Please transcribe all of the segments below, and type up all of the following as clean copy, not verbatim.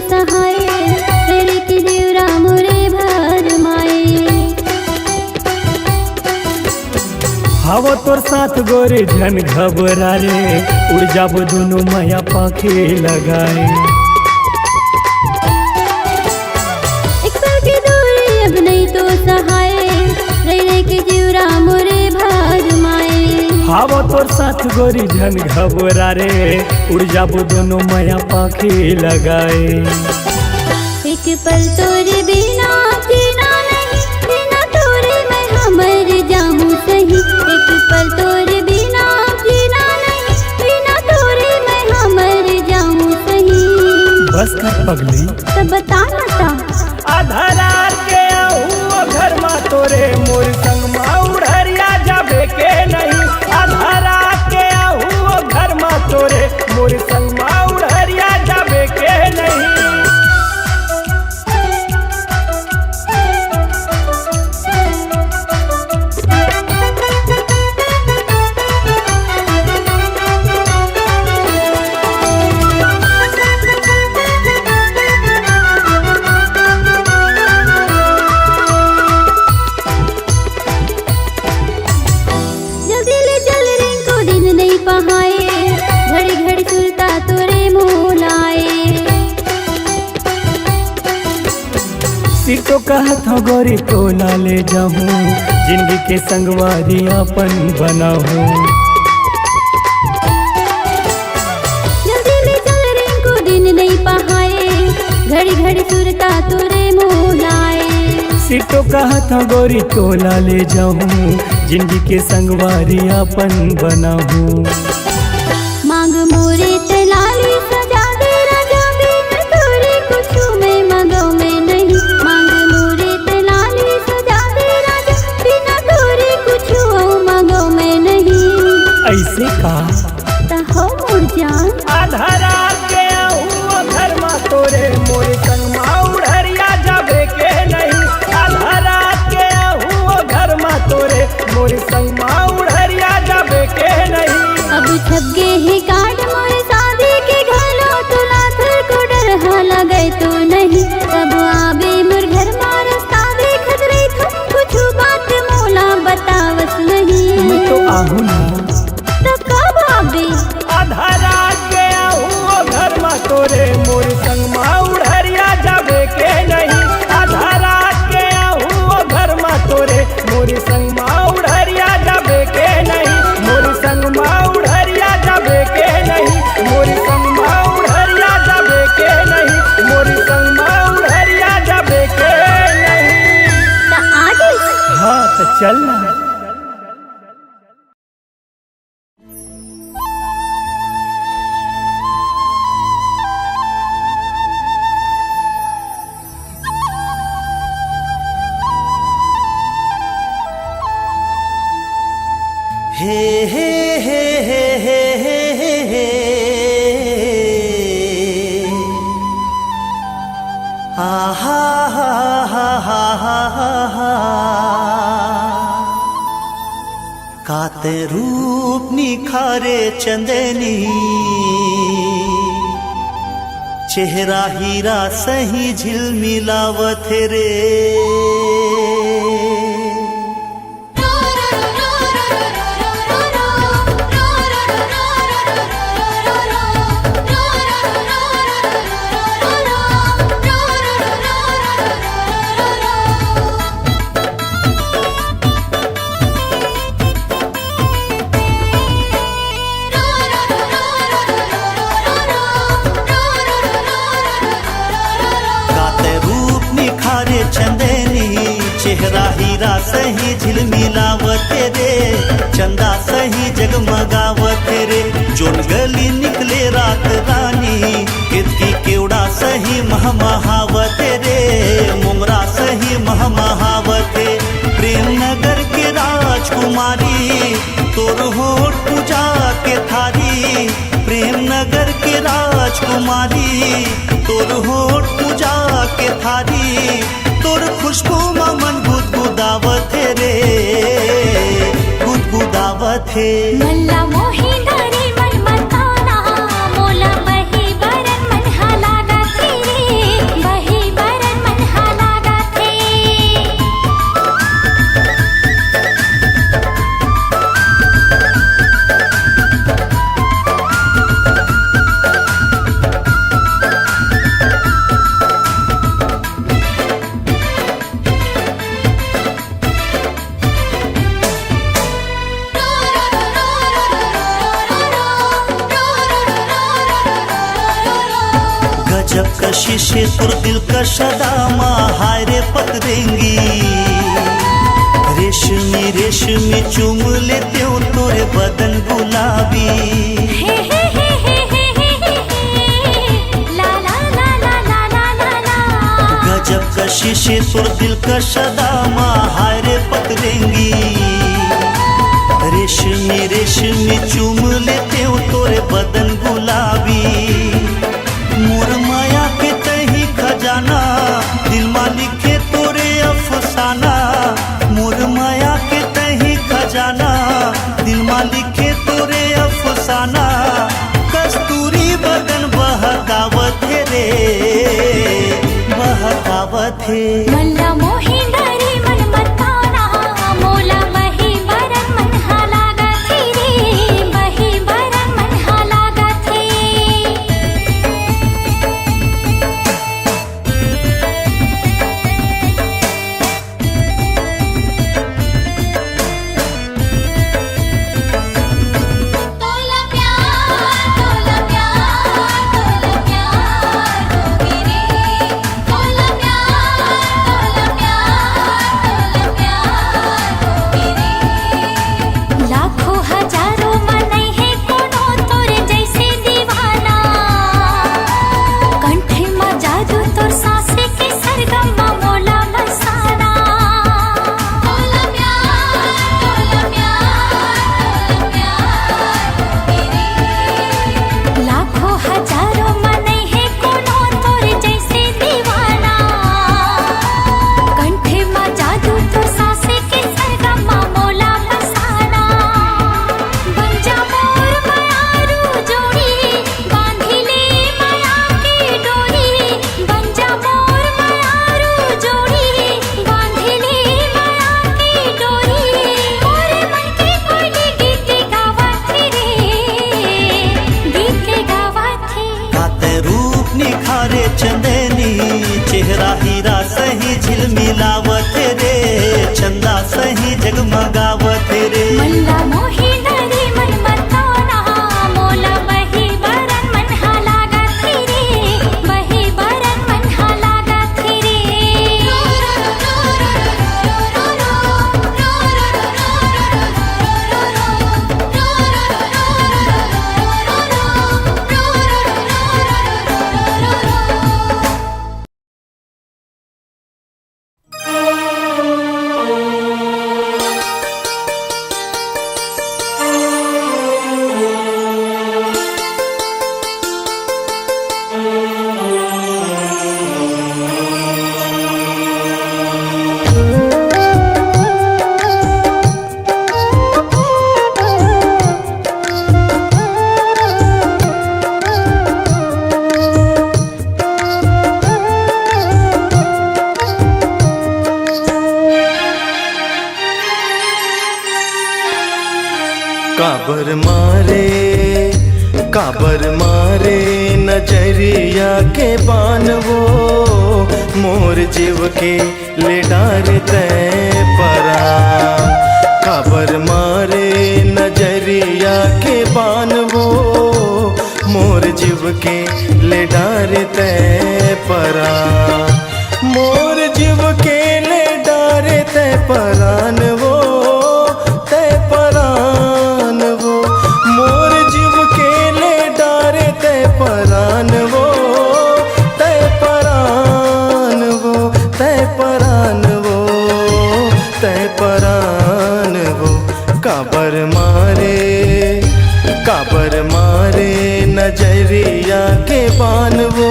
सहाय रे के देवरा मोरे भर माए। हवा तोर साथ गोरे झन घबरा रे उड़ जाब दोनों माया पाखे लगाए। एक पल की दूरी अब नहीं तो सहाय रे के देवरा मोरे भर माए। हवा तोर साथ गोरी झन घबरा रे उड़ जाब दोनों माया पाखे लगाए। एक पल तोरे बिना जीना नहीं, बिना तोरे मैं हमर जाऊं सही। एक पल तोरे बिना जीना नहीं, बिना तोरे मैं हमर जाऊं सही। बस कर पगली तब बता ना आधा रात के आहू घर मा तोरे मोर संग मा उड़हरिया जाबे के नहीं। आधा रात के आहू घर मा तोरे मोर संग मा उड़हरिया जाबे के नहीं। जल्दी ले चल रिंकू दिन नहीं पहाए, घड़ी घड़ी सुलता तोरे मोलाए। सीटो कहत हो गोरी तो ना ले जाऊं जिंदगी के संगवारी अपन बनाऊं। जल्दी ले चल रिंकू दिन नहीं पहाए, घड़ी घड़ी सुरता तोरे मोलाए। सीटो कहत हो गोरी तो ना ले जाऊं जिंदगी के संगवारी अपन बनाऊं। मांग मोरे तलाली सजा दे राजा बिन तोरे कुछ में मगो में नहीं। मांग मोरे तलाली सजा दे राजा बिना तोरे कुछ मगो में नहीं। ऐसे का हो मोर जान आधा रात के आहू घर मा तोरे मोर संग मा उड़हरिया जाबे के नहीं। आधा रात के आहू घर मा तोरे मोर संग मा उड़हरिया जाबे के नहीं। अब छप गे ही काट मोरे शादी के घलो तुला थर को डर लगे तो नहीं। तब आबे मोर घर मार शादी खतरे तुम कुछ बात मोला बतावस नहीं। मैं तो आहू ना तो कब आबे आधा रात के आहू घर मा तोरे मोर संग मा उड़हरिया जाबे के नहीं। आधा रात के आहू घर मा तोरे मोर संग मा उड़हरिया जाबे के नहीं। मोर संग मा उड़हरिया जाबे के नहीं। मोर संग मा उड़हरिया जाबे के नहीं। मोर संग मा उड़हरिया जाबे के नहीं। तो आगे हाँ तो चल ना। हे हे हे हे हे हे हे हा हा हा हा हा हा हा काते रूप निखारे चंदनी चेहरा हीरा सही झिलमिलावत रे। चेहरा हीरा सही झिलमिलावत रे, चंदा सही जगमगावत रे। जोन गली निकले रात रानी कितकी केवड़ा सही महमहावत रे। मुमरा सही महमहावत प्रेम नगर के राजकुमारी तोर होठ पूजा के थारी। प्रेम नगर के राजकुमारी तोर होठ पूजा के थारी। तोर खुशबू मन गुदगुदावत रे, गुदगुदावत है। मल्ला मोही धरी मन मताना मोला बही बरन मन हाला रे। गजब कशिश है तुर दिल का शदामा, हाय रे पतरेंगी रेशमी रेशमी चूम लेते हो तोरे बदन गुलाबी। हे हे हे हे हे हे हे ला ला ला ला ला ला ला ला। गजब कशिश है तुर दिल का शदामा, हाय रे पतरेंगी रेशमी रेशमी चूम लेते हो तोरे बदन गुलाबी। मोर माया के तही खजाना, दिल मालिक के तोरे अफसाना। मोर माया के तही खजाना, दिल मालिक के तोरे अफसाना। कस्तूरी बदन बहकावत है रे, बहकावत है। मल्ला मोही डरी मन मताना, मोला बही बरन मन हालागत रे, बही बरन मन हालागत रे। तोला प्यार तोला प्यार तोला प्यार हो मेरे, तोला प्यार तोला प्यार तोला प्यार हो मेरे। लाखों हजारों मनई है कोनो तोरे जैसे दीवाना, कंठे में जादू तोर सांसे के सरगम मोला बसाना। तोला प्यार तोला प्यार तोला प्यार हो मेरे। लाखों हजारों मनई है कोनो तोरे जैसे दीवाना, कंठे में जादू तोर सांसे के सरगम मोला बसाना। बन जा मोर मायारू जोड़ी, बांधी ले माया की डोरी। बन जा मोर मायारू जोड़ी, बांधी ले माया की डोरी। मोरे मन के कोयली गीत गावत रे, गीत गावत है। गाते रूप निखारे चंदनी, चेहरा हीरा सही झिलमिलावत रे, चंदा सही जगमगावत रे। मल्ला मोही डरी मन मताना, मोला बही बरन मन हालागत रे, बही बरन मन हालागत रे। काबर मारे नजरिया के बान वो, मोर जीव के ले डारते परा। काबर मारे नजरिया के बान वो, मोर जीव के ले डारते परा। मोर जीव के ले डारते परान वो, ते परान वो। मोर जीव के ले डारते परान वो, ते परान वो, ते परान वो, ते परान वो। काबर मारे नजरिया के बान वो,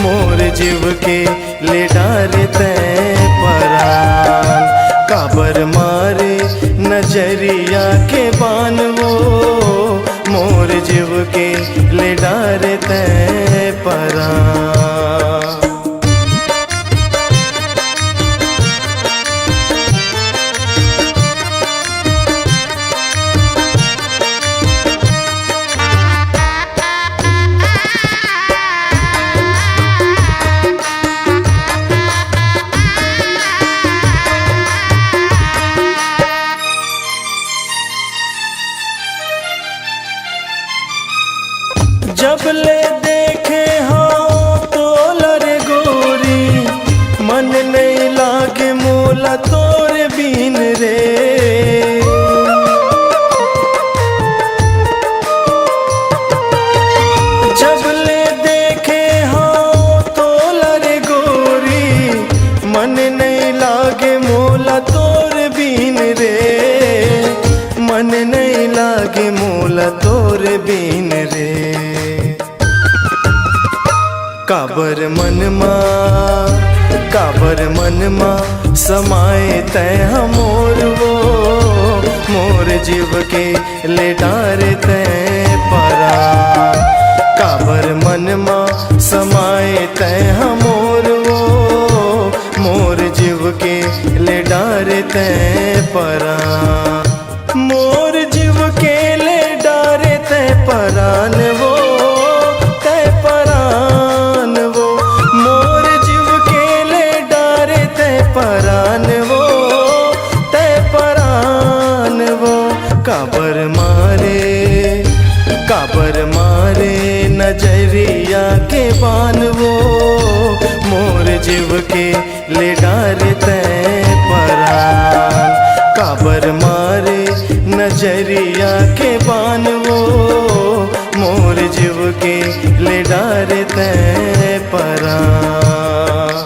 मोर जीव के ले डारते परान। काबर मारे नजरिया के बान वो, मोर जीव के ले डारते परान। जब ले देखे हाँ काबर मनमा समाए तय मोर वो मोर जीव के ले डारे तय परान। काबर मनमा समाए तय मोर वो मोर जीव के ले डारे तय परान। मोर जीव के ले डारे तय परान वो तय परान वो मोर जीव के ले डारे तय परान वो तय परान वो। काबर मारे नजरिया के बान वो मोर जीव के ले डारे तय परान। काबर मारे नजरिया के बान वो मोर जीव के ले डारे तय परान।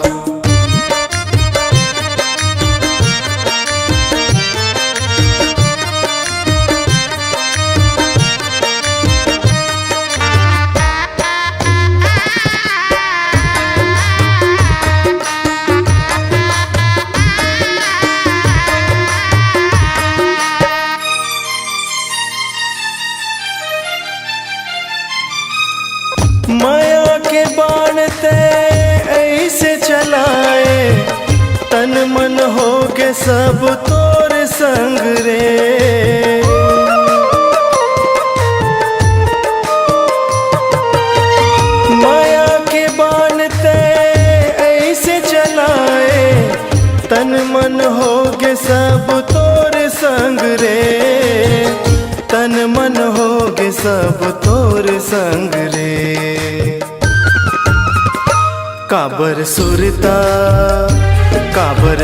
माया के बाण ते ऐसे चलाए तन मन हो के सब तोर संग रे। माया के बाण ते ऐसे चलाए तन मन हो के सब तोर संग रे। तन मन होगे सब तोर संग रे। काबर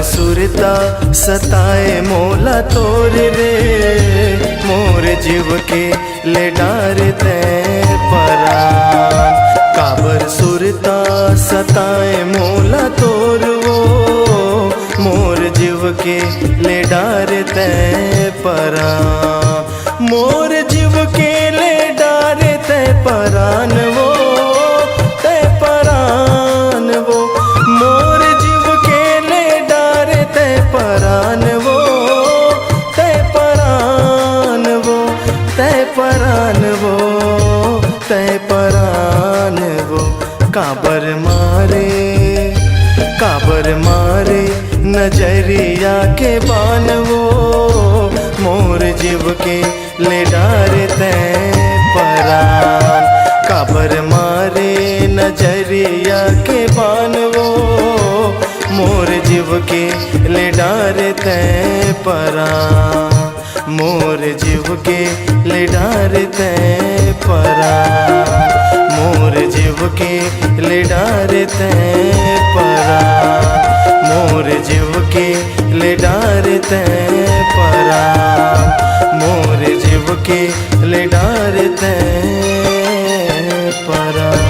सुरता सताए मोला तोर रे मोर जीव के ले डारे तय परान। काबर सुरता सताए मोला तोर वो मोर जीव के ले डारे तय परान। मोर जीव के ले डारे तय परान वो तय परान वो मोर जीव के ले डारे तय परान वो तय परान वो तय परान वो तय परान वो। काबर मारे नजरिया के बान वो मोर जीव के ले डारे तय परान। काबर मारे नजरिया के बान वो मोर जीव के ले डारे तय परान। मोर जीव के ले डारे तय परान। मोर जीव के ले डारे तय परान। मोर जीव के ले डारे तय परान। मोर जीव के ले डारे तय परान।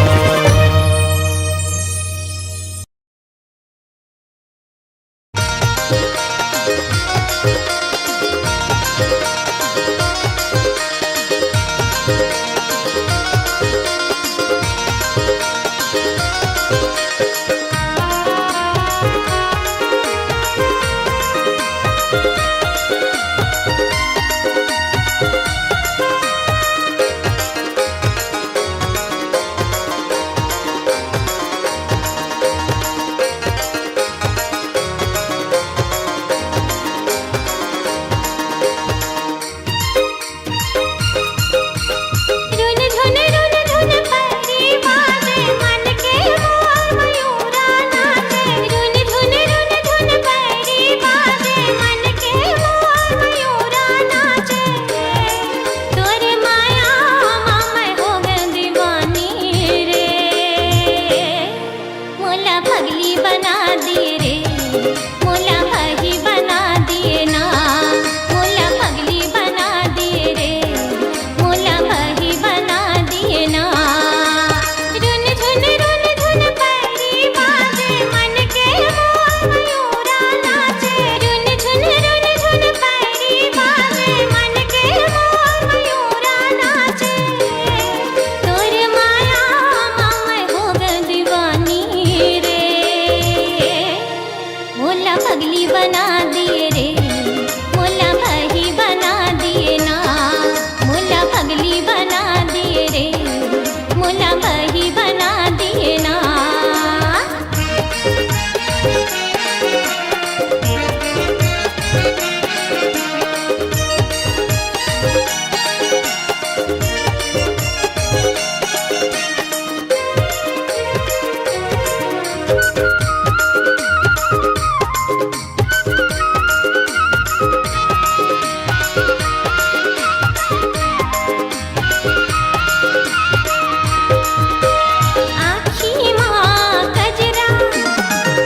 आखी माँ गजरा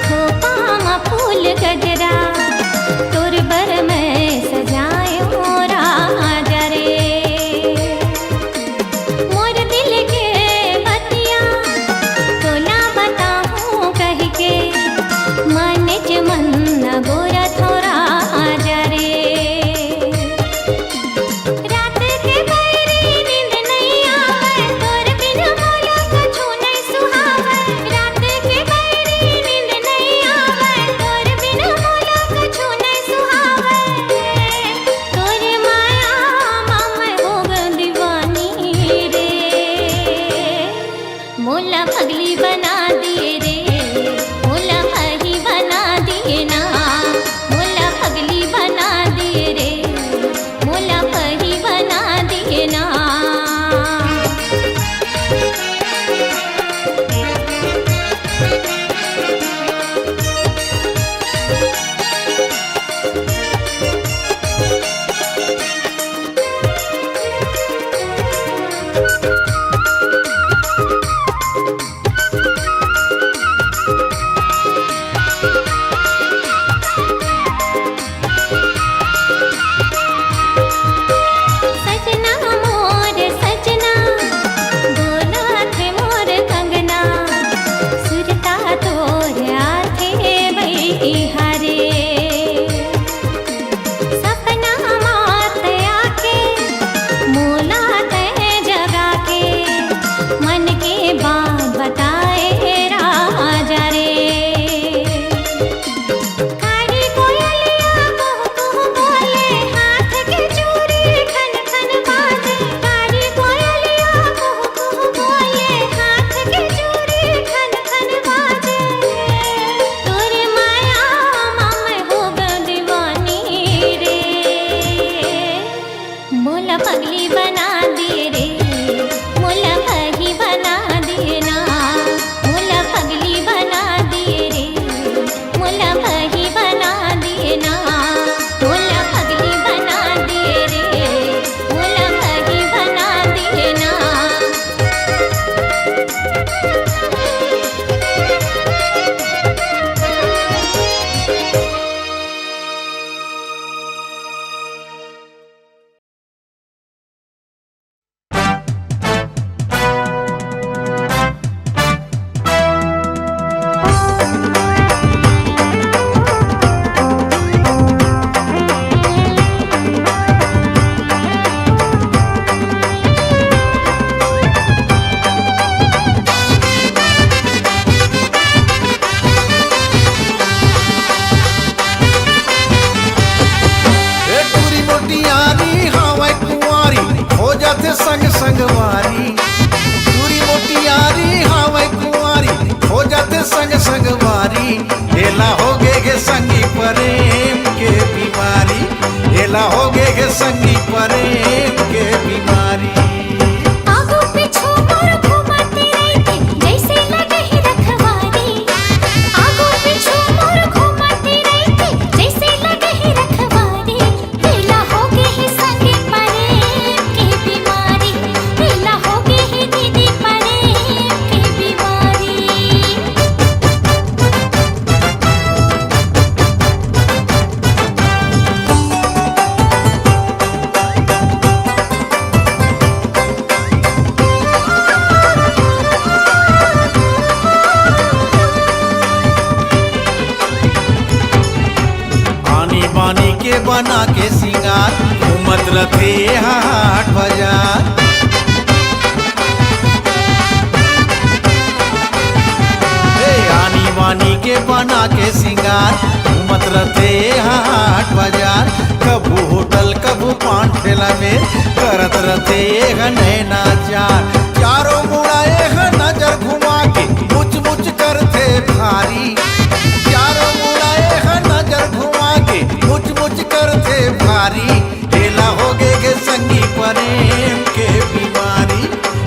खोपा माँ फूल गजरा तोर बर में सजायो राजा रे मोर दिल के बतिया तोला बताऊं कह के मन च मन न गोरा थोड़ा आजा रे रात के बैरी नींद नहीं आवे तोर बिन मोला कछु नहीं सुहावे रात के बैरी नींद नहीं आवे तोर बिन मोला कछु नहीं सुहावे तोर माया मामा हो गई दीवानी रे मोला पगली बना दिए रे मोला पही बना दिए ना मोला पगली बना दिए रे मोला पही बना दिए ना सजना मोर सजना बोला थे मोर कंगना सुरता तोर आथे बई हरे सपना मात आके मोला ते जगा के मन के बात बताए राजा रे काली कोयलिया कुहू कुहू बोले हाथ के चूड़ी खन खन बाजे काली कोयलिया कुहू कुहू बोले हाथ के चूड़ी खन खन बाजे तोर माया मामा हो गई दीवानी रे मोला पगली बना दिए रे मोला पही बना दिए ना मोला पगली बना दिए रे मोला पही बना दिए ना मोला पगली बना दिए रे मोला पही बना दिए ना ए टूरी मोटियारी हवे कुंवारी हो जाते संग संगवारी टूरी मोटियारी हवे कुंवारी हो जाते संग संगवारी एला हो गे संगी प्रेम के बीमारी एला हो गे संगी प्रेम के बीमारी आगो पीछो मोर घुमाती रहती जैसे लगे ही रखवारी आगो पीछो मोर घुमाती रहती जैसे लगे ही रखवारी ढीला हो गई ही संगे प्रेम की बीमारी ढीला हो गई ही दीदी प्रेम की बीमारी आनी बानी के बना के सिंगार घूमत रथे हाट बाजार ए आनी बानी के बना के सिंगार घूमत रथे हाट बाजार कबू होटल कबू पान ठेला में करत रथे नैना चार चारों मुड़ाए नजर घुमा के मुच मुच करते भारी चारों मुड़ाए नजर घुमा के मुच मुच करते भारी ढेला हो गे संगी प्रेम के बीमारी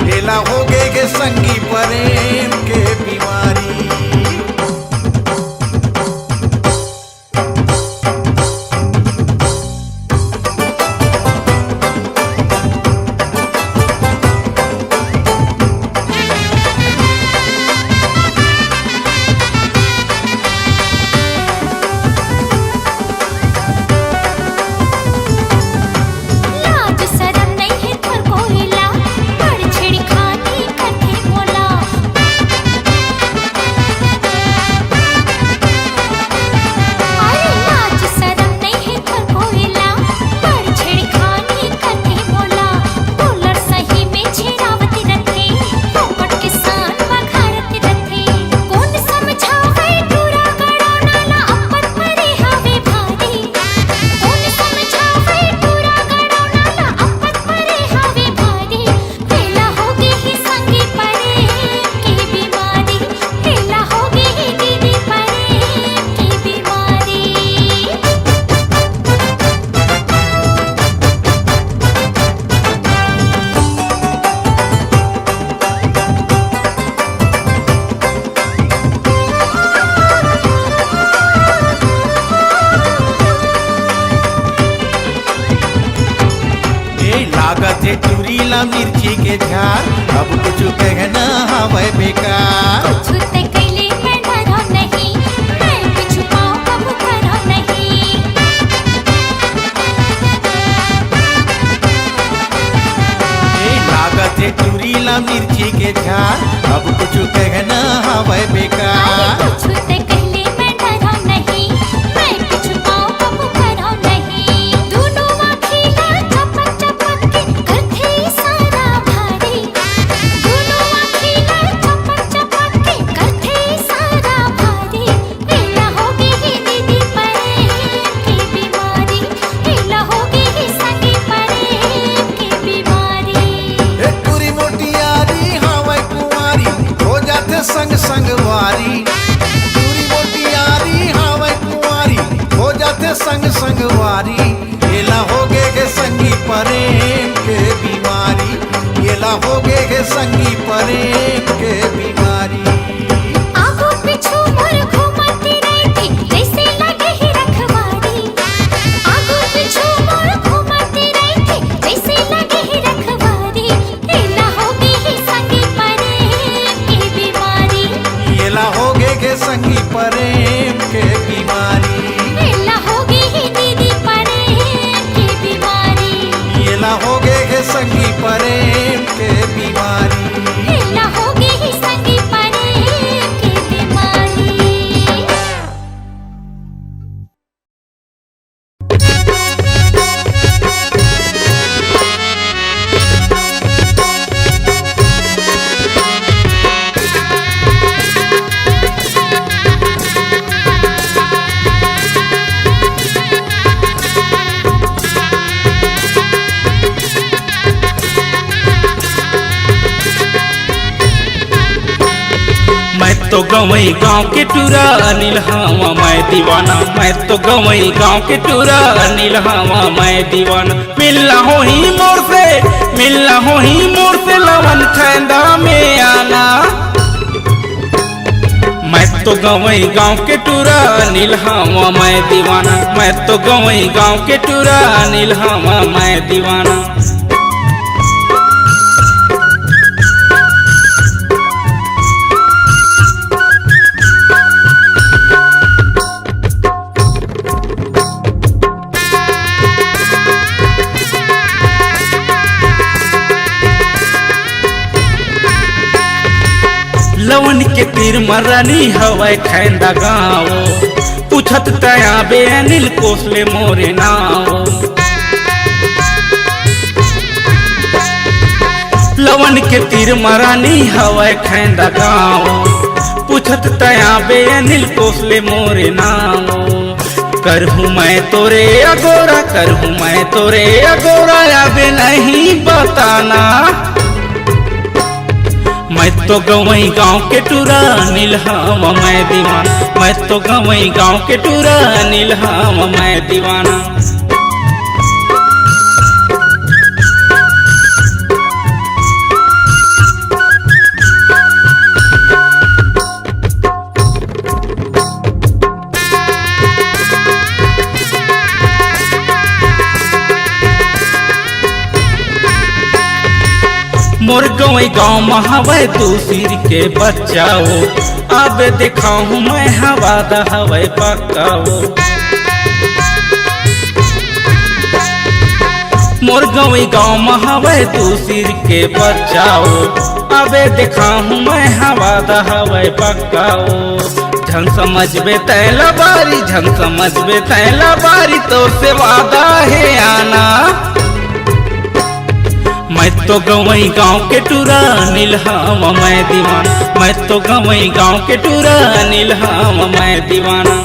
ढेला हो गे संगी प्रेम के बीमारी मिर्ची के झार अब कुछ कहना हवे बेकार कुछ ते कैले मैं डरा नहीं, मैं पिछु पाँव कबू करा नहीं। ए लागत है चुरीला मिर्ची के झार अब कुछ कहना हवे बेकार कुछ ते कैले मैं डरा नहीं, मैं पिछु पाँव कबू करा नहीं। दोनों आँखियाँ चपक चपक के करते इशारा भारी, दोनों आँखियाँ चपक चपक के करते इशारा भारी। हिला होगी ही दीदी प्रेम की बीमारी, हिला होगी ही सगी प्रेम की बीमारी। ए पूरी मोटी यारी हवे कुंवारी हो जाते संग संग वारी पूरी मोटी यारी हवे कुंवारी हो जाते संग संग वारी येला होगे के संगी प्रेम के बीमारी येला होगे के संगी प्रेम के बीमारी आगो पिछु मोर घूमती रहती जैसे लगे ही रखवारी, आगो पिछु मोर घूमती रहती जैसे लगे ही रखवारी। हिला होगी ही संगी प्रेम की बीमारी, येला होगे के संगी प्रेम के बीमारी हिला होगी ही दीदी प्रेम की बीमारी, येला होगे के संगी प्रेम के बीमारी हिला होगी ही संगी प्रेम की बीमारी। मैं तो गवई गांव के टूरा अनिल हवा मैं दीवाना, मैं तो गवई गांव के टूरा अनिल हवा मैं दीवाना। मिलना हो ही मोर से, मिलना हो ही मोर से लवन ठंडा में आना। मैं तो गवई गांव के टूरा अनिल हवा मैं दीवाना, मैं तो गवई गांव के टूरा अनिल हवा मैं दीवाना। लवन के तीर मरानी हवाई खैंदा गाँव पूछत तया बे अनिल कोसले मोरे नाव। लवन के तीर मरानी हवाई खैंदा गाँव पूछत तया बे अनिल कोसले मोरे नाव। करहूँ मैं तोरे अगोरा, करहूँ मैं तोरे अगोरा आबे नहीं बताना। मैं तो गवई गांव के टूरा अनिल हवा मैं दीवाना, मैं तो गवई गांव के टूरा अनिल हवा मैं दीवाना। मोर गवई गाँव महावै दूसरी के बचाओ, अब दिखाऊं मैं हवा दहवै पकाओ। मोर गवई गाँव महावै दूसरी के बचाओ, अब दिखाऊं मैं हवा दहवै पकाओ। झन समझबे तैला बारी, झन समझबे तैला बारी तो से वादा है आना। मैं तो गवई गांव के टूरा अनिल हवा मैं दीवाना, मैं तो गवई गांव के टूरा अनिल हवा मैं दीवाना।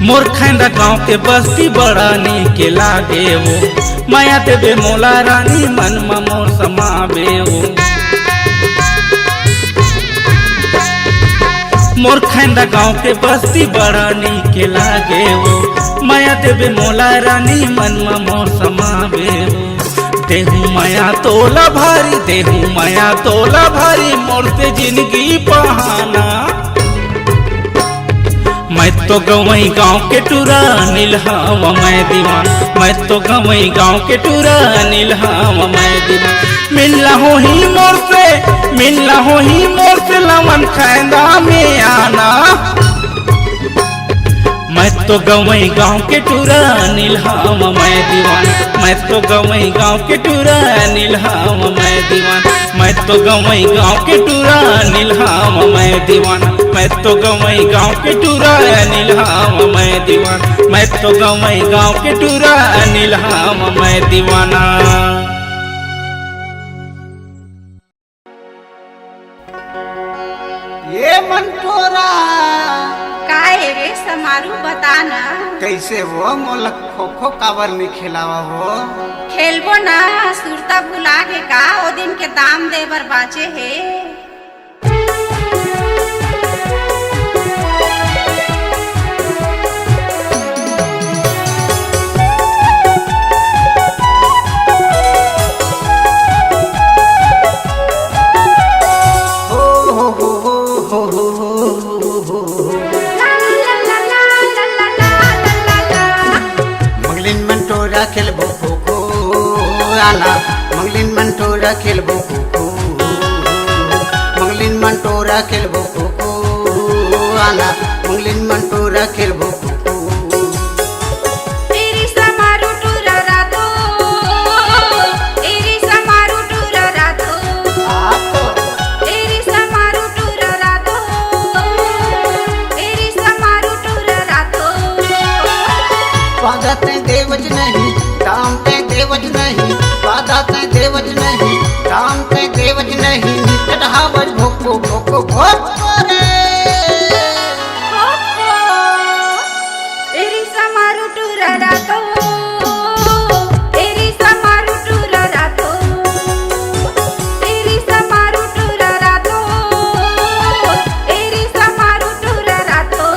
मोर खैंदा गाँव के बस्ती बड़ा नीके लागे वो, माया देवे मोला रानी मन में मोर समावे वो। मोर खैंदा खेंदा गाँव के बस्ती बड़ा नीक लागे हो माया देवे मोला रानी मनवा मोर समावे हो देहू माया तोला भारी देहू माया तोला भारी मोर से जिंदगी बहाना मैं तो गवई गाँव के टूरा नीलहावा मैं दीवान मैं तो गवई गाँव के टूरा नीलहावा मैं दीवान मिलना हो ही मोर से लवन खैंदा में आना मैं तो गवई गाँव के टूरा नीलहावा मैं दीवान मैं तो गवई गाँव के टूरा नीलहावा मैं दीवान मैं तो गवई गाँव के टूरा नीलहावा मैं दीवान मैं तो गवई गाँव के टूरा नीलहावा मैं दीवान मैं तो गवई गाँव के टूरा नीलहावा मैं दीवाना। ये मंटोरा काहे रे समारू बताना कैसे वो मोलक खो खो काबर नहीं खिलावा हो खेलबो ना सुरता भुला के का ओ दिन के दाम दे बर बाचे है मंगलिन मंटोरा खेलबो खो खो आला मंगलिन मंटोरा खेलबो खो खो मंगलिन मंटोरा खेलबो खो खो आला मंगलिन मंटोरा खेलबो खो खो तेरी समारू टूरा रातो तेरी समारू टूरा रातो तेरी समारू टूरा रातो तेरी समारू टूरा रातो वादा ते देवज नहीं काम ते देवज नहीं वादा ते देवज नहीं काम ते देवज नहीं चढ़ावज भोको भोको भोको रे तेरी समारू टूरा रातो तेरी समारू टूरा रातो तेरी समारू टूरा रातो तेरी समारू टूरा रातो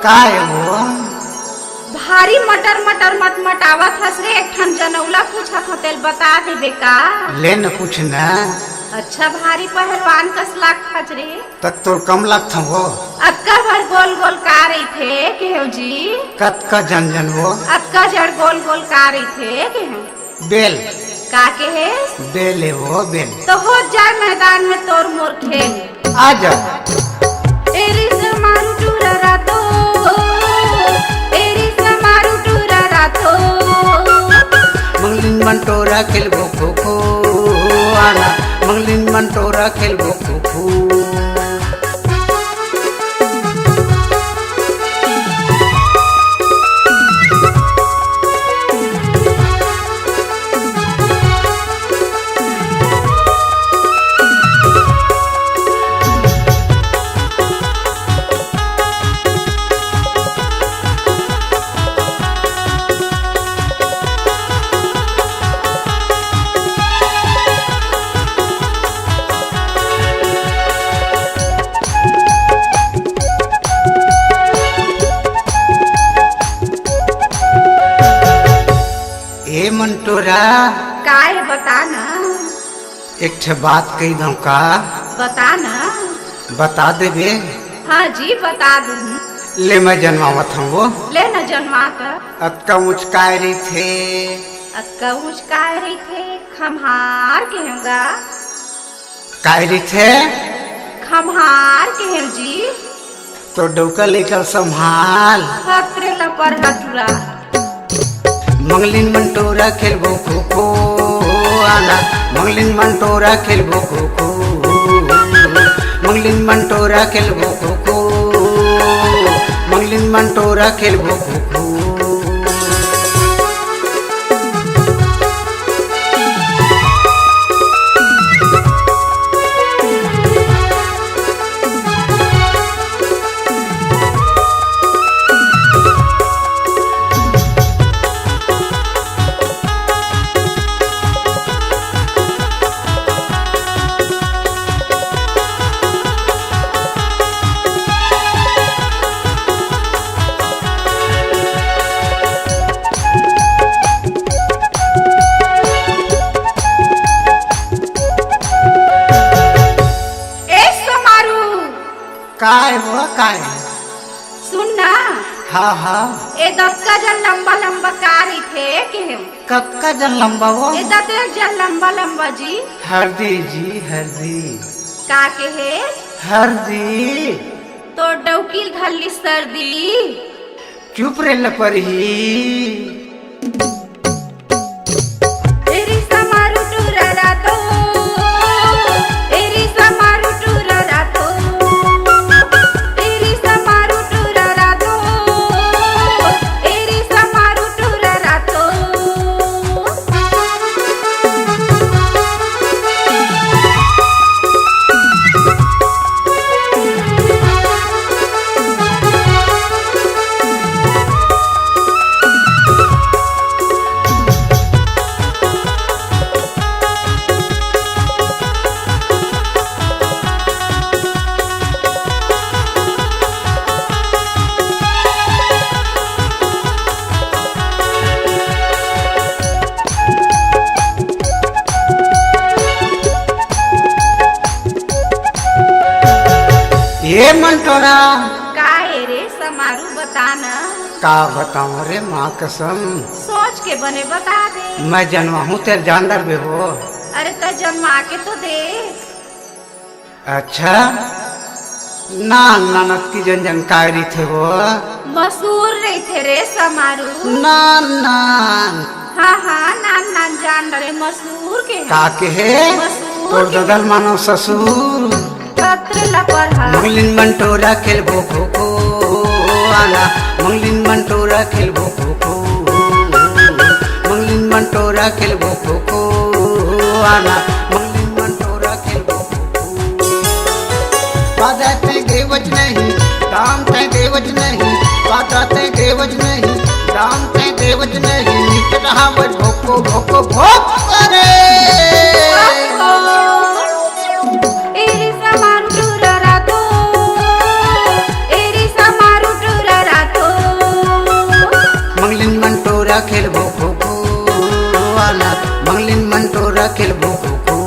काय हो भारी मटर मटर मत मटावत हस रे एक ठन जनौला पूछत होतेल बता देबे का ले न कुछ न अच्छा भारी पहलवान कस लाख खज रे तक तो कम लगता हो अक्का भर गोल गोल का रही थे केहू जी कत का जन जन हो अक्का जड़ गोल गोल का रही थे केहू बेल का के है बेले हो बेल तो हो जाए मैदान में तोर मोर खेल आ जा तेरी समारू टूरा रातो तेरी समारू टूरा रातो मंगलिन मंटोरा खेलबो खो खो आना मंगलिन मंटोरा खेलबो खो खो ए मंटोरा काय बता ना एक ठे बात कही दो का बता ना बता देबे हाँ जी बता दूँ ले मैं जन्मावत हूँ वो ले न जन्मा कर अक्का मुचकाय रही थे अक्का मुझका रही थे खम्हार कहूँगा काय रही थे खम्हार कहूँ जी तो डौका लेकर संभाल खतरे लपर हथुरा मंगलिन मंटोरा खेलबो खो खो आना मंगलिन मंटोरा खेलबो खो खो मंगलिन मंटोरा खेलबो खो खो मंगलिन मंटोरा खेलबो खो खो काय हुआ काय सुन ना हाँ हाँ ए दत का जल लंबा लंबा कारी थे के कब का जन लंबा वो ए दत जल लंबा लंबा जी हरदी जी हरदी का के है हरदी तो डौकील धल्ली सर्दी चुप रे लपरही एरी समारू टुरा तो एरी समारू टुरा तो एरी समारू टुरा तो एरी समारू टुरा तो ये मंटोरा का है रे समारू बता न का बताऊं रे माँ कसम सोच के बने बता दे मैं जन्मा हूँ तेरे जानदार भी हो अरे तो जन्मा के तो दे अच्छा ना ननद की जन जानकारी थे वो मसूर रही थे रे समारू ना ना हाँ हाँ नान नान जान रहे मसूर के का के है मसूर तोर ददल मानो ससुर पत्र लपर हा मंगलिन मंटोरा खेलबो खो खो आना मंगलिन मंटोरा खेलबो खो खो मंगलिन मंटोरा खेलबो खो खो आना मंगलिन मंटोरा खेलबो खो खो बाजाते देवज नहीं दाम ते देवज नहीं बाजाते देवज नहीं दाम ते देवज नहीं निकट हावज भोको भोको भोक करे एरी समारू टुरा तो एरी समारू टुरा तो मंगलिन मंटोरा खेलबो खो खो आना मंगलिन मंटोरा खेलबो खो खो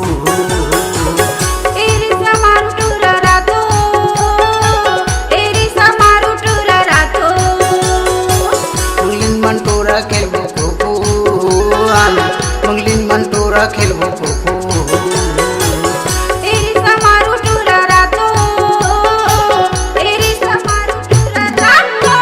एरी समारू टुरा तो एरी समारू टुरा तो मंगलिन मंटोरा खेलबो खो खो आना मंगलिन मंटोरा खेलबो खो खो एरी समारू टुरा तो एरी समारू टुरा तो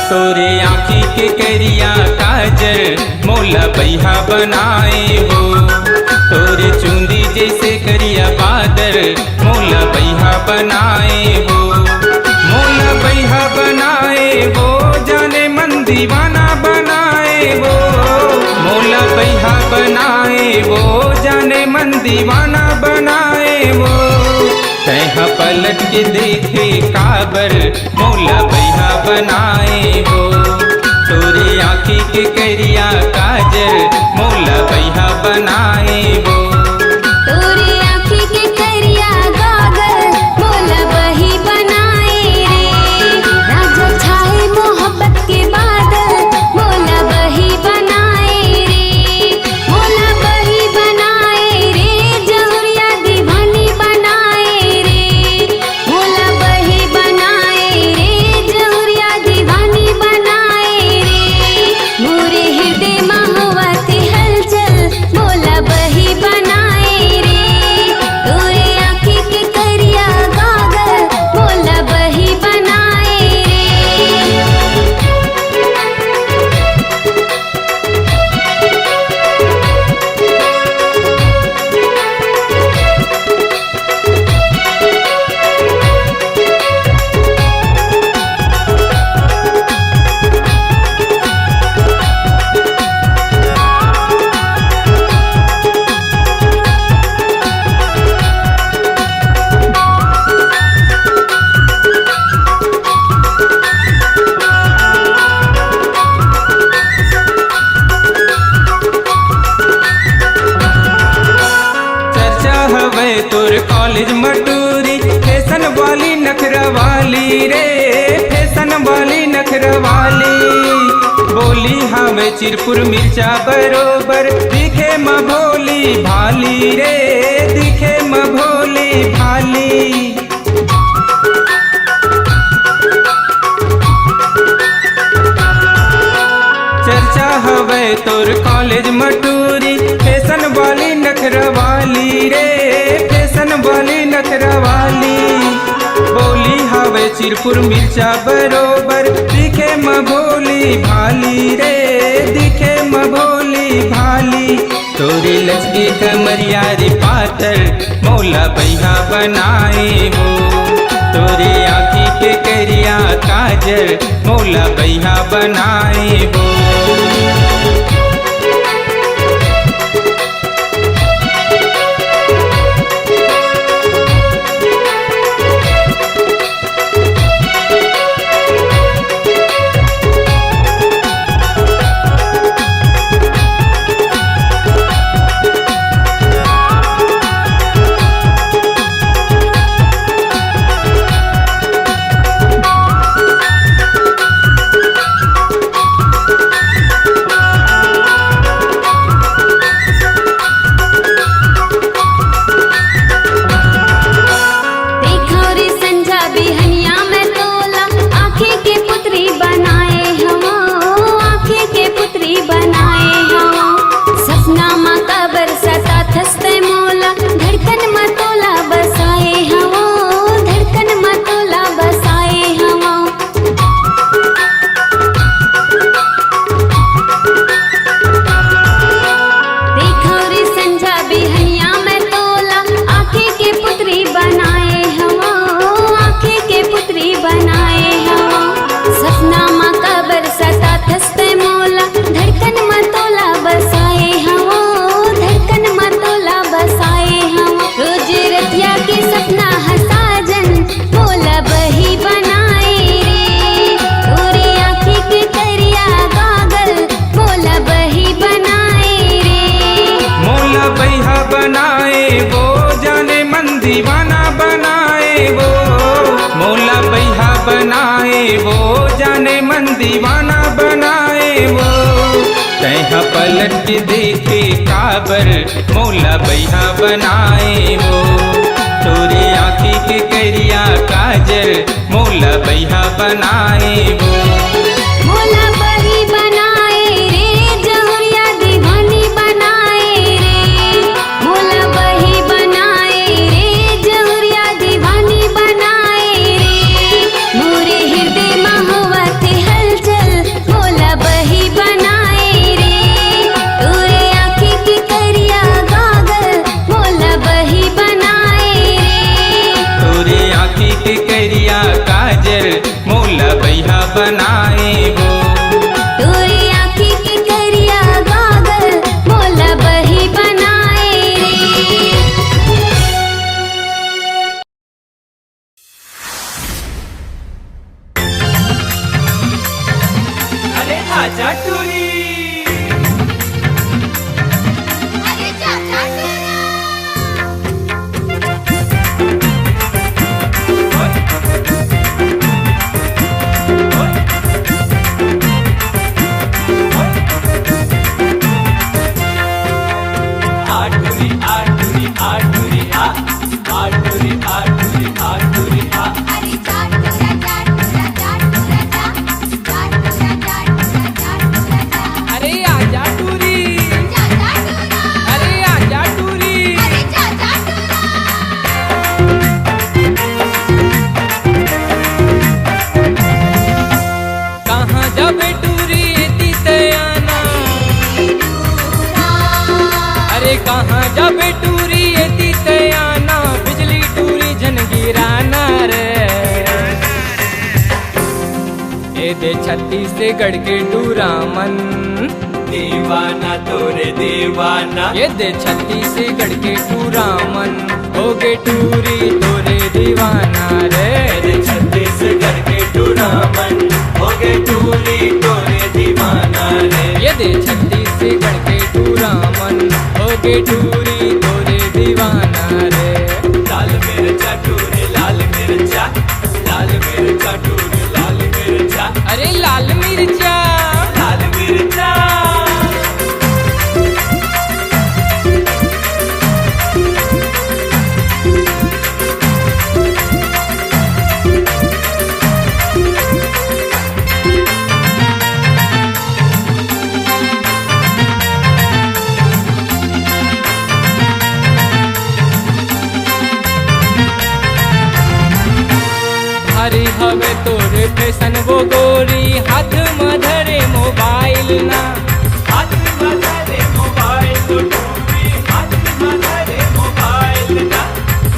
तोरे आँखी के करिया काजल मोला बैहा बनाए हो तोरे चूंदी जैसे करिया बादल मोला बैहा बनाए हो मोला बैहा बनाए हो जाने मन दीवाना बनाए हो मोला बैहा बनाए हो जाने मन दीवाना बनाए हो तैहा पलट के देखे काबर मोला बैहा बनाए हो तोरे आँखी के करिया काजल मोला बैहा बनाए हो तोरे आँखी के करिया गागल तोर कॉलेज मटूरी फैशन वाली नखरा वाली रे फैशन वाली नखरा वाली बोली हवे चिरपुर मिर्चा बरोबर दिखे म भोली भाली रे दिखे म भोली भाली चर्चा हवे तोर कॉलेज मटूरी फैशन वाली नखरा वाली रे फैशन वाली नखरा वाली बोली हवे चिरपुर मिर्चा बरोबर दिखे म भोली भाली रे दिखे म भोली भाली तोरी लचकी कमरिया रे पातर मौला बैहा बनाए हो तोरे आँखी के करिया काजर मौला बैहा बनाए हो दीवाना बनाए वो तैहा पलट के देखे काबर मौला बैहा बनाए वो तोरे आँखी के करिया काजर मौला बैहा बनाए वो मौला बही बनाए रे जहुरिया दीवानी बनाए रे मौला बही बनाए रे जहुरिया दीवानी बनाए रे मोरे हृदय महुवत हलचल मौला बही बनाए रे तोरे आँखी की करिया गागल मौला बही बनाए रे तोरे आँखी के करिया काजर मौला बैहा बनाए वो तोरी आँखी की करिया गागल मौला बही बनाए रे अरे आजा टूरी आटूरी आटूरी आटूरी आ आटूरी आटूरी आटूरी आ अरे आजा टूरी अरे आजा टूरी कहाँ जाबे टूरी एती तयाना अरे कहाँ जाबे टूरी एती तयाना बिजली टूरी जन गिराना रे ए दे छत्तीसगढ़ के टूरा मन दीवाना तोरे दीवाना ये दे छत्तीसगढ़ के टूरा मन हो गे टूरी तोरे दीवाना रे दे छत्तीसगढ़ के टूरा मन हो गे टूरी तोरे दीवाना रे ये दे छत्तीसगढ़ के टूरा मन हो गे टूरी तोरे दीवाना रे अरे लाल मिर्चा लाल मिर्चा हरी हवे तोरे फैशन वो गोरी हाथ में धरे मोबाइल ना हाथ में धरे मोबाइल तो टूरी हाथ में धरे मोबाइल ना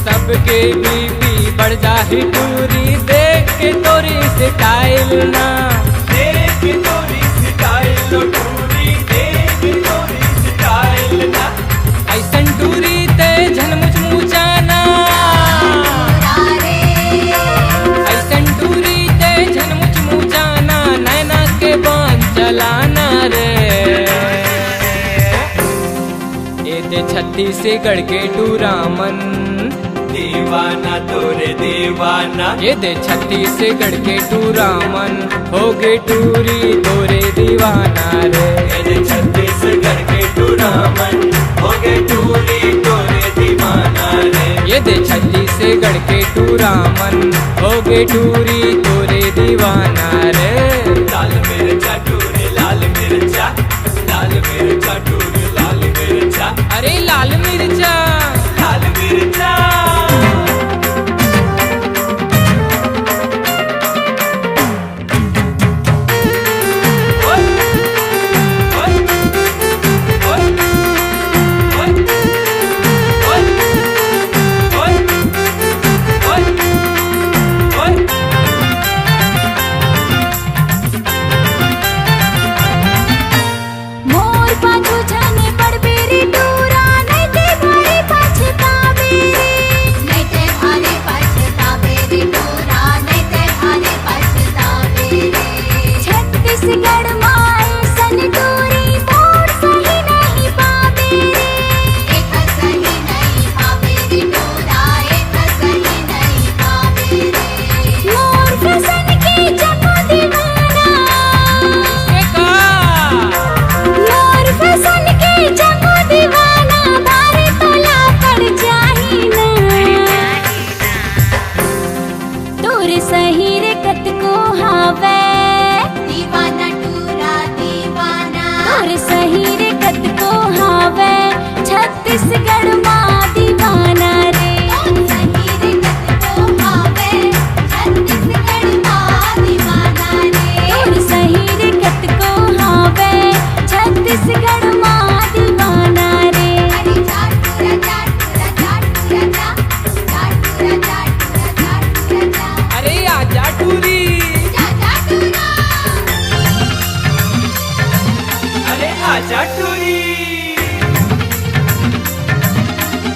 सबके बीपी बढ़ जाही टूरी देख के तोरी स्टाइल ना देख तोरी स्टाइल तो टूरी देख तोरी स्टाइल ना ऐसन टूरी ते झनमुच मुचाना ऐसन टूरी ते झनमुच मुचाना नैना के बांध चलाना रे ये दे छत्तीसगढ़ के टूरामन दीवाना तोरे दीवाना ये दे छत्तीसगढ़ के टूरामन हो गे टूरी तोरे दीवाना रे मेरे छत्तीसगढ़ के टूरामन हो गए टूरी तोरे दीवाना रे ये दे छत्तीसगढ़ के टूरामन हो गे टूरी तोरे दीवाना रे लाल मिर्चा टूरी लाल मिर्चा लाल मिर्चा टूरी लाल मिर्चा अरे लाल मिर्चा लाल मिर्चा ओए ओए ओए ओए ओए ओए ओए ओए मोर पाछू छने पड़ बेरी टूरा नहीं ते भारी पछतावे नहीं ते भारी पछतावे रे टूरा नहीं ते भारी पछतावे छत्तीसगढ़ माई सन टूरी मोर सही नहीं पावे एक सही नहीं पावे रे टूरा एक सही नहीं पावे मोर फसन के जको दीवाना मोर फसन के जको दीवाना बारे तोला पड़ जाही ना तोर सही रे कत को हावे दीवाना टूरा दीवाना तोर सही रे कत को हावे छत्तीसगढ़ माँ दीवाना रे सही रे कत को हावे छत्तीसगढ़ माँ दीवाना रे तोर सही रे कत को हावे छत्तीसगढ़ माँ दीवाना रे अरे जाट पूरा जाट पूरा जाट पूरा जाट पूरा जाट पूरा जाट अरे आजा टूरी टूरा अरे आजा टूरी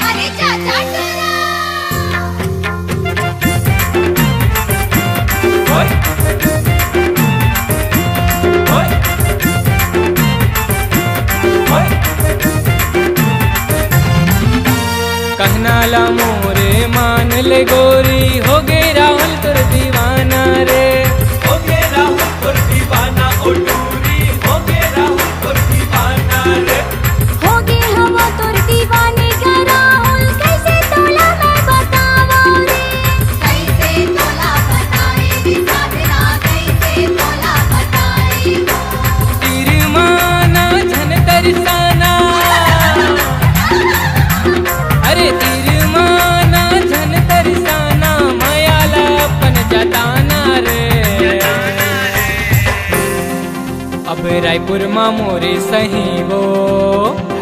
अरे चाचा टूरा ओए ओए ओए कहना ला मोरे मान ले गोरी हो गे राहुल तुर दीवाना रे हो गए राहुल तुर दीवाना ओ टूरी हो गए राहुल तुर दीवाना रे होगे हवा तोर दीवाने का राहुल कैसे तोला मैं बतावा रे कैसे तोला बताए रे साधना कैसे तोला बताए तीर माना झन तरसाना अरे तीर माना झन तरसाना मायाला अपन जताना रे अब रायपुर मा मोरे सही वो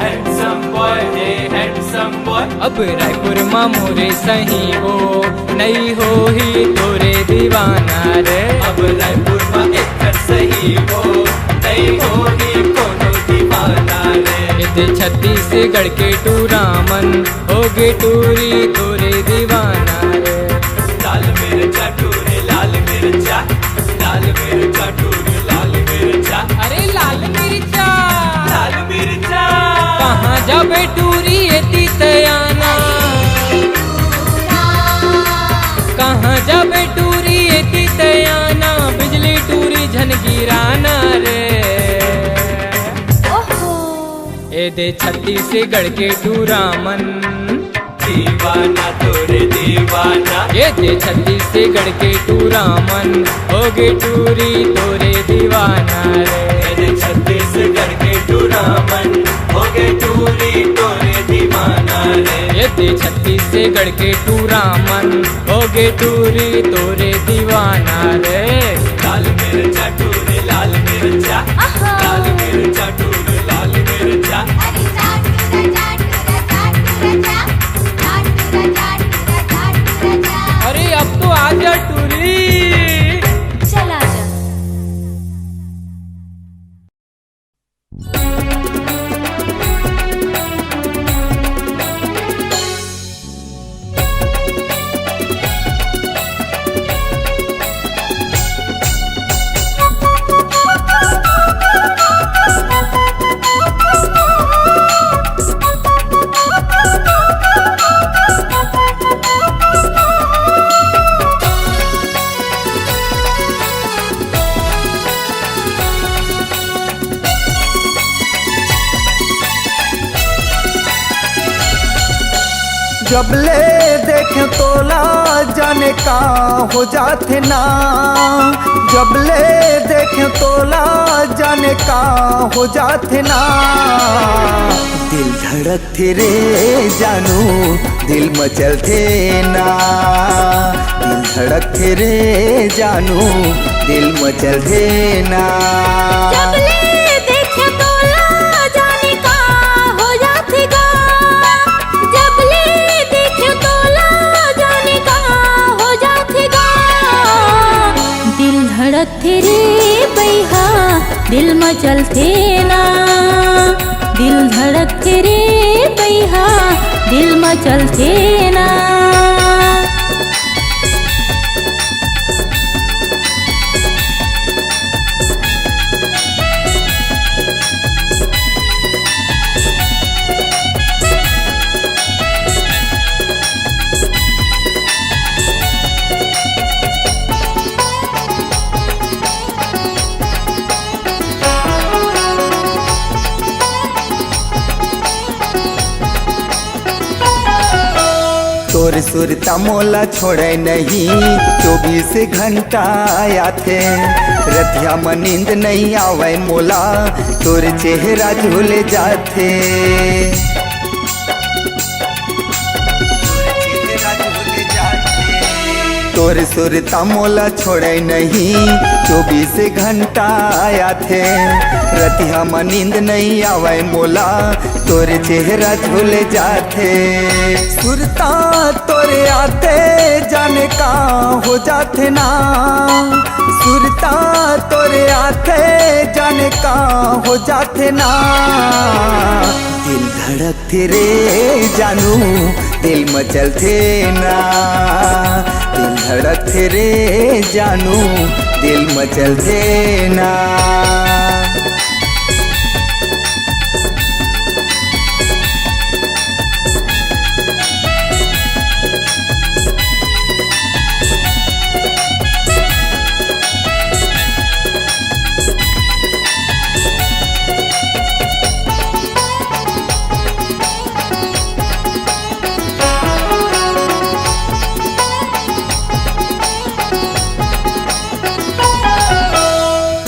हैंडसम बॉय हे हैंडसम बॉय अब रायपुर मा मोरे सही वो नहीं हो ही तोरे दीवाना रे अब रायपुर में एक सही हो नहीं हो ही कोनो दीवाना रे ये छत्तीसगढ़ के टूरामन हो गे टूरी तोरे दीवाना रे लाल मिर्चा टूरी लाल मिर्चा लाल मिर्चा टूरी लाल मिर्चा अरे लाल मिर्चा लाल मिर्चा कहाँ जाबे टूरी एती तयाना कहाँ जाबे टूरी एती तयाना बिजली टूरी झन दे छत्तीसगढ़ के टूरामन, दीवाना तोरे दीवाना, ये दे छत्तीसगढ़ के टूरामन, होगे टूरी तोरे दीवाना रे। मेरे छत्तीसगढ़ के टूरामन, होगे टूरी तोरे दीवाना रे। ये दे छत्तीसगढ़ के टूरामन, होगे टूरी तोरे दीवाना रे। लाल मिर्चा टूरे लाल मिर्चा, लाल मिर्चा टूरे लाल मिर्चा। अरे अब तो आजा टूरी। चला जा। जबले देखे तोला जाने का हो जाते ना, जबले देखे तोला जाने का हो जाते ना। दिल धड़कते रे जानू दिल मचलते ना, दिल धड़कते रे जानू दिल मचलते ना। जबले देखे तोला जाने का हो जाते गा, जबले देखे तोला जाने का हो जाते गा। दिल धड़कते रे बैहा दिल मचलते ना, दिल धड़कते रे बैहा दिल मचलते ना। तोर सुरता मोला छोड़े नहीं, 24 घंटा आते रतिया में नींद नहीं आवे मोला, तोर चेहरा झूल जाते। तोर सुरता मोला छोड़े नहीं, 24 घंटा आते रतिया में नींद नहीं आवे मोला, तोरे चेहरा झूल जाते। सुरता तोरे आते जाने का हो जाते ना, सुरता तोरे आते जाने का हो जाते ना। दिल धड़कते रे जानू दिल मचलते ना, दिल धड़कते रे जानू दिल मचलते ना।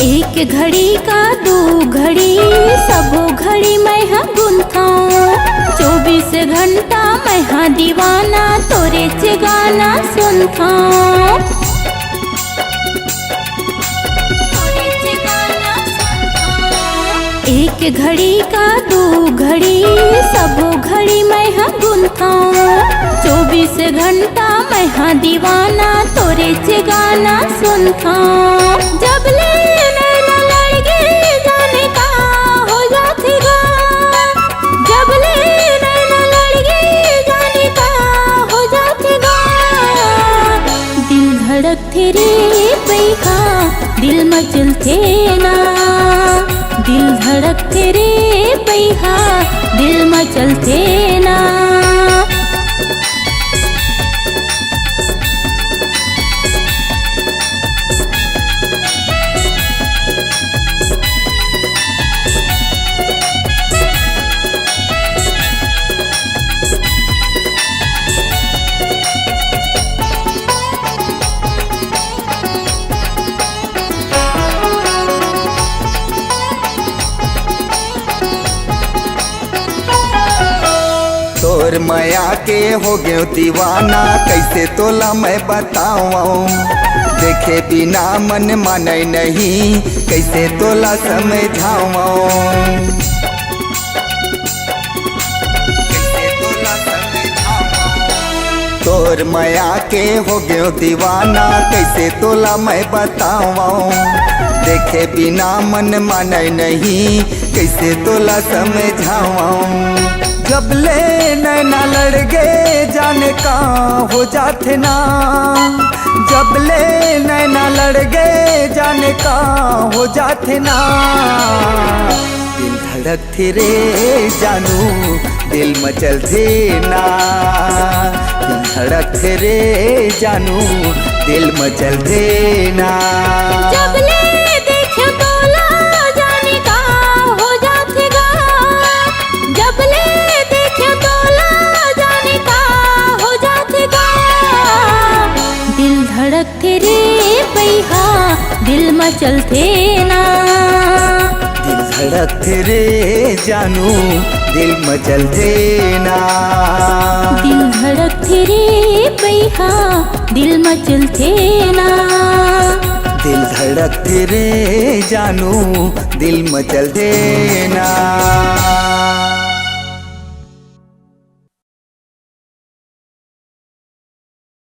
एक घड़ी का दो घड़ी सबो घड़ी मैं हाँ गुंथाऊं, 24 घंटा मैं हाँ दीवाना तोरे से गाना सुनताऊं। एक घड़ी का दो घड़ी सबो घड़ी मैं हाँ गुंथाऊं, 24 घंटा मैं हाँ दीवाना तोरे से गाना सुनताऊं। जब ले नैना लड़के जाने का हो जाते गा, जब ले नैना लड़के जाने का हो जाते गा। दिल धड़कते रे पैहा दिल मचलते ना, दिल धड़कते रे पैहा दिल मचलते ना। तोर माया के हो गयो दीवाना कैसे तोला मैं बताऊं देखे बिना मन माने नहीं कैसे तोला समझाऊं तोर माया के हो गयो दीवाना कैसे तोला मैं बताऊं देखे बिना मन माने नहीं कैसे तोला समझाऊं जब ले नैना लड़ गए जाने का हो जाते ना जब ले नैना लड़ गए जाने का हो जाते ना दिल धड़कते रे जानू दिल मचलते ना दिल धड़कते रे जानू दिल मचलते ना जब ले देखे तोला जाने का हो जाते गा जब ले देखे तोला जाने का हो जाते गा दिल धड़कते रे पैहा दिल मचलते ना दिल धड़कते रे जानू दिल मचलते ना दिल धड़कते रे पैहा दिल मचलते ना दिल धड़कते रे जानू दिल मचलते ना